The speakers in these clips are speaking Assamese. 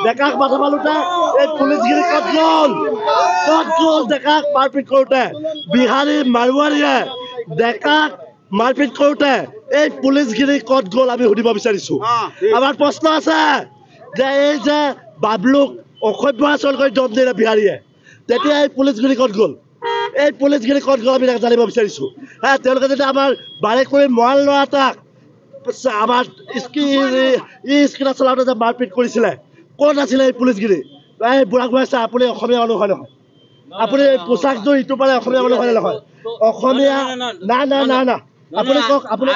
ডেকাক মাথা মাৰোতে এই পুলিচগিৰি ক'ত গ'ল ডেকাক মাৰপিট কৰোঁতে বিহাৰী মাৰোৱাৰীয়ে ডেকাক মাৰপিট কৰোঁতে এই পুলিচগিৰি ক'ত গ'ল আমি সুধিব বিচাৰিছোঁ। আমাৰ প্ৰশ্ন আছে যে এই যে বাবলুক অসভ্য আচৰণ কৰি দম দিলে বিহাৰীয়ে, তেতিয়া এই পুলিচগিৰি ক'ত গ'ল? এই পুলিচগিৰি ক'ত গ'ল আমি জানিব বিচাৰিছোঁ। তেওঁলোকে যদি আমাৰ বাৰেকুৰি মৰাণ ল'ৰা এটাক আমাৰ স্কুটাৰ চলাওঁতে যে মাৰপিট কৰিছিলে, ক'ত আছিলে এই পুলিচগিৰি? এই বুঢ়া আছে আপুনি অসমীয়া মানুহ হয় নহয়? আপুনি পোচাকযোৰ ইটো পাৰে অসমীয়া মানুহ হয় নহয়? অসমীয়া না আপুনি কওক। আপুনি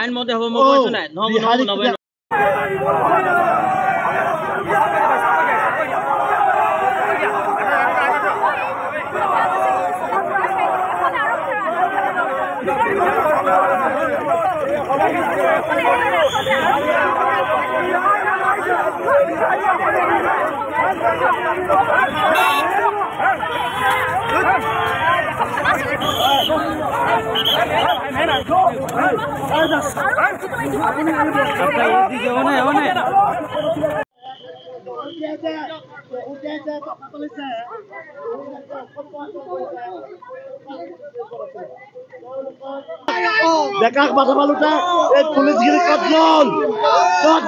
ডেকাক মাথা মাৰোতে এই পুলিচগিৰি ক'ত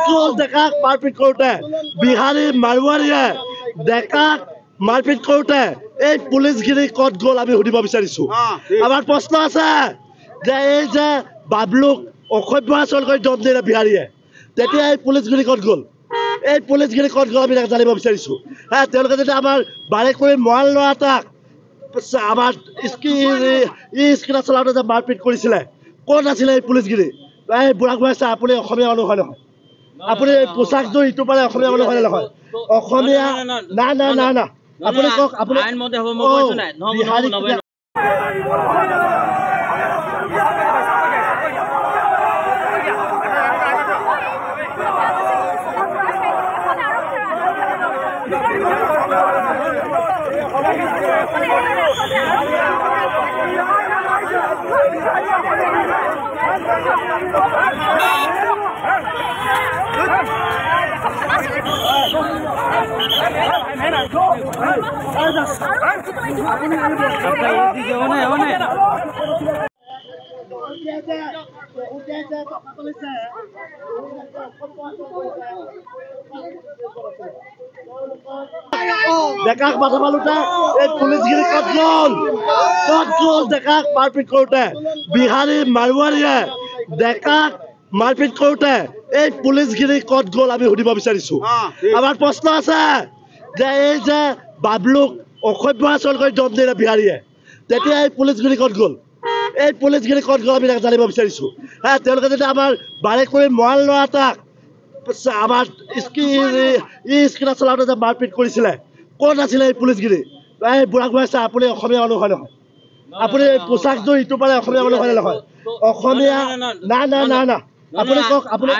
গ'ল ডেকাক মাৰপিট কৰোঁতে বিহাৰী মাৰোৱাৰীয়ে ডেকাক মাৰপিট কৰোঁতে এই পুলিচগিৰি ক'ত গ'ল আমি সুধিব বিচাৰিছোঁ। আমাৰ প্ৰশ্ন আছে যে এই যে বাবলুক অসভ্য আচৰণ কৰি দম দিলে বিহাৰীয়ে, তেতিয়া এই পুলিচগিৰি ক'ত গ'ল? এই পুলিচগিৰি ক'ত গ'ল আমি জানিব বিচাৰিছোঁ। তেওঁলোকে যদি আমাৰ বাৰেকুৰি মৰাণ ল'ৰা এটাক আমাৰ স্কুটাৰ চলাওঁতে যে মাৰপিট কৰিছিলে, ক'ত আছিলে এই পুলিচগিৰি? এই বুঢ়া আছে আপুনি অসমীয়া মানুহ হয় নহয়? আপুনি পোচাকযোৰ ইটো পাৰে অসমীয়া মানুহ হয় নহয়? অসমীয়া না আপুনি কওক। আপুনি ডেকাক মাথা মাৰোতে এই পুলিচগিৰি ক'ত গ'ল ডেকাক মাৰপিট কৰোঁতে বিহাৰী মাৰোৱাৰীয়ে ডেকাক মাৰপিট কৰোঁতে এই পুলিচগিৰি ক'ত গ'ল আমি সুধিব বিচাৰিছোঁ। আমাৰ প্ৰশ্ন আছে যে এই যে বাবলুক অসভ্য আচৰণ কৰি দম দিলে বিহাৰীয়ে, তেতিয়া এই পুলিচগিৰি ক'ত গ'ল? এই পুলিচগিৰি ক'ত গ'ল আমি জানিব বিচাৰিছোঁ। তেওঁলোকে যদি আমাৰ বাৰেকুৰি মৰাণ ল'ৰা এটাক আমাৰ স্কুটাৰ চলাওঁতে যে মাৰপিট কৰিছিলে, ক'ত আছিলে এই পুলিচগিৰি? এই বুঢ়া আছে আপুনি অসমীয়া মানুহ হয় নহয়? আপুনি পোচাকযোৰ ইটো পাৰে অসমীয়া মানুহ হয় নহয়? অসমীয়া না আপুনি কওক। আপুনি